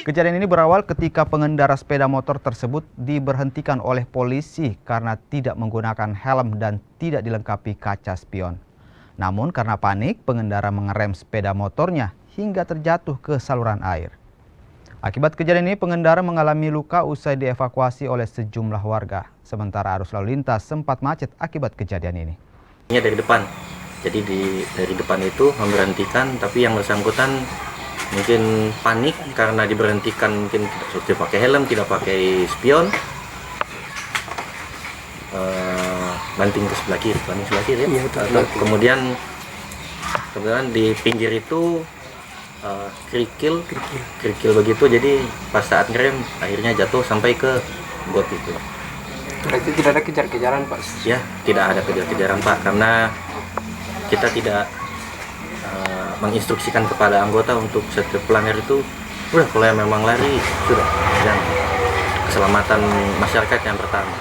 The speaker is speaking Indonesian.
Kejadian ini berawal ketika pengendara sepeda motor tersebut diberhentikan oleh polisi karena tidak menggunakan helm dan tidak dilengkapi kaca spion. Namun karena panik, pengendara mengerem sepeda motornya hingga terjatuh ke saluran air. Akibat kejadian ini, pengendara mengalami luka usai dievakuasi oleh sejumlah warga. Sementara arus lalu lintas sempat macet akibat kejadian ini. Ini dari depan, jadi dari depan itu memberhentikan, tapi yang bersangkutan mungkin panik karena diberhentikan, mungkin tidak pakai helm, tidak pakai spion, banting ke sebelah kiri ya. Iya, kemudian di pinggir itu kerikil begitu, jadi pas saat ngerem akhirnya jatuh sampai ke got itu. Berarti tidak ada kejar-kejaran, Pak? Ya, tidak ada kejar-kejaran, Pak, karena kita tidak menginstruksikan kepada anggota untuk setiap pelanggar itu udah kalau yang memang lari sudah, dan keselamatan masyarakat yang pertama.